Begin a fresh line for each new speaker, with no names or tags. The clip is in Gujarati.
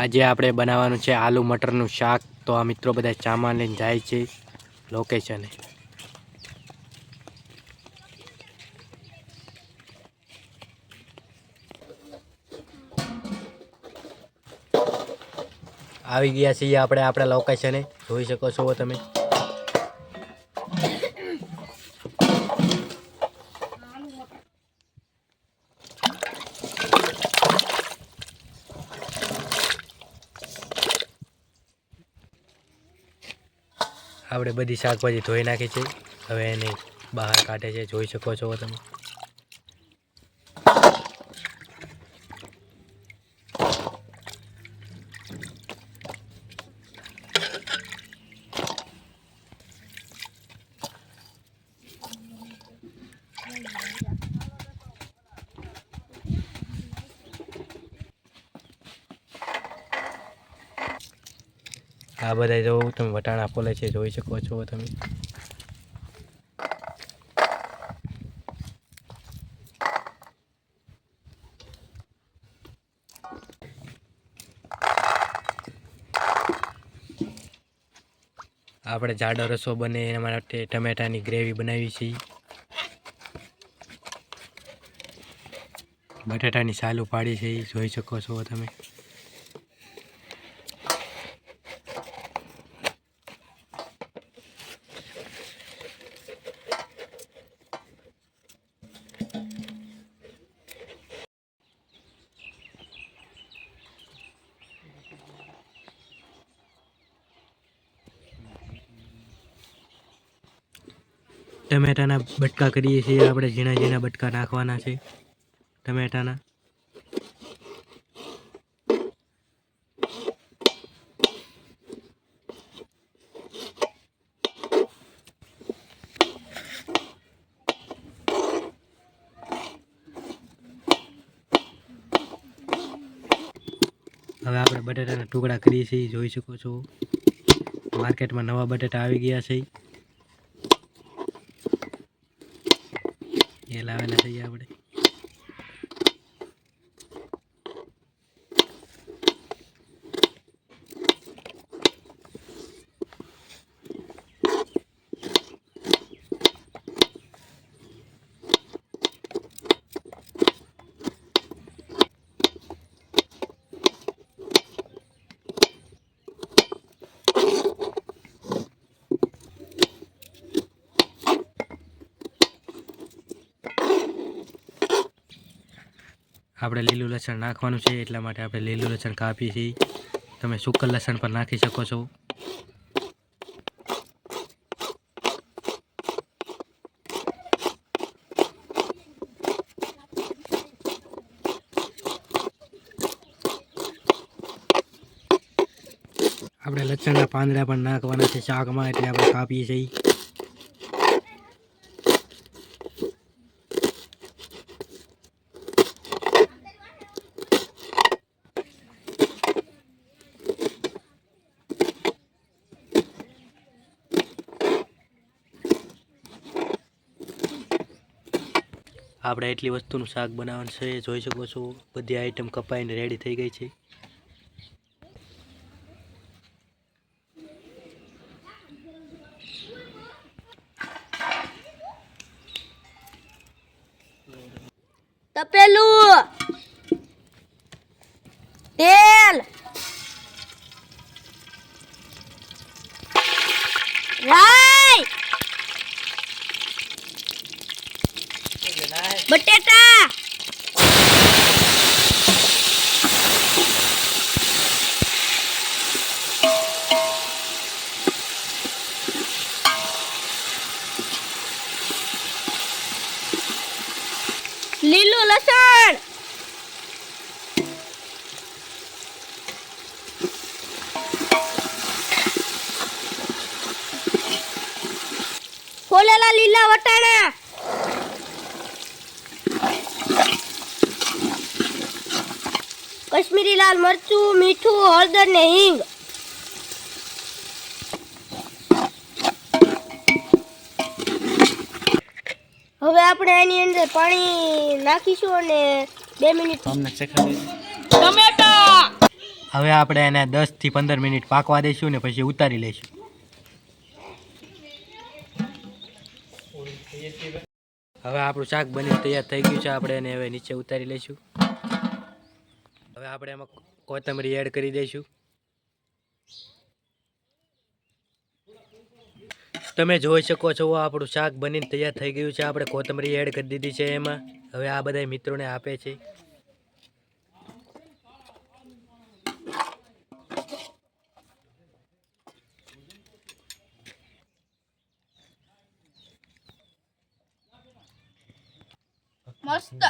આજે આપણે બનાવવાનું છે આલુ મટરનું શાક। તો આ મિત્રો બધા સામાન લઈને જાય છે લોકેશને। આવી ગયા છીએ આપણે આપણા લોકેશને, જોઈ શકો છો તમે। આપણે બધી શાકભાજી ધોઈ નાખી છે, હવે એને બહાર કાઢે છે, જોઈ શકો છો તમે। આ બધા જો તમે વટાણા ફોલે છે, જોઈ શકો છો તમે। આપણે જાડો રસો બને એના માટે ટમેટાની ગ્રેવી બનાવી છે। બટાટાની સાલું પાડી છે, જોઈ શકો છો તમે। ટમેટાના બટકા કરીએ છીએ આપણે, ઝીણા ઝીણા બટકા નાખવાના છે ટમેટાના। હવે આપણે બટાટાના ટુકડા કરીએ છીએ, જોઈ શકો છો। માર્કેટમાં નવા બટાટા આવી ગયા છે, એ લાવેલા છીએ આપણે। આપણે લીલું લસણ નાખવાનું છે, એટલા માટે આપણે લીલું લસણ કાપીએ છીએ। તમે સૂકલ લસણ પણ નાખી શકો છો। આપણે લસણના પાંદડા પણ નાખવાના છે શાકમાં, એટલે આપણે કાપીએ છીએ। આપણે એટલી વસ્તુનું શાક બનાવવાનું છે, જોઈ શકો છો। બધી આઈટમ કપાઈને રેડી થઈ ગઈ છે।
તપેલું, તેલ, રાઈ, બટેટા, લીલું લસણ, ફોલેલા લીલા વટાણા, કશ્મીરી લાલ મરચું, મીઠું, હળદર ને હિંગ। હવે આપણે આની અંદર પાણી નાખીશું અને 2 મિનિટ
તમને ચખાડી
ટમેટા,
હવે આપણે એને 10 થી 15 મિનિટ પાકવા દઈશું ને પછી ઉતારી લઈશું. હવે આપણું શાક બની તૈયાર થઈ ગયું છે. આપણે એને હવે નીચે ઉતારી લઈશું. હવે આપણે એમાં કોથમરી એડ કરી દઈશું. તમે જોઈ શકો છો આપણું શાક બનીને તૈયાર થઈ ગયું છે. આપણે કોથમરી એડ કરી દીધી છે એમાં. હવે આ બધા મિત્રોને આપે છે.
મસ્ત.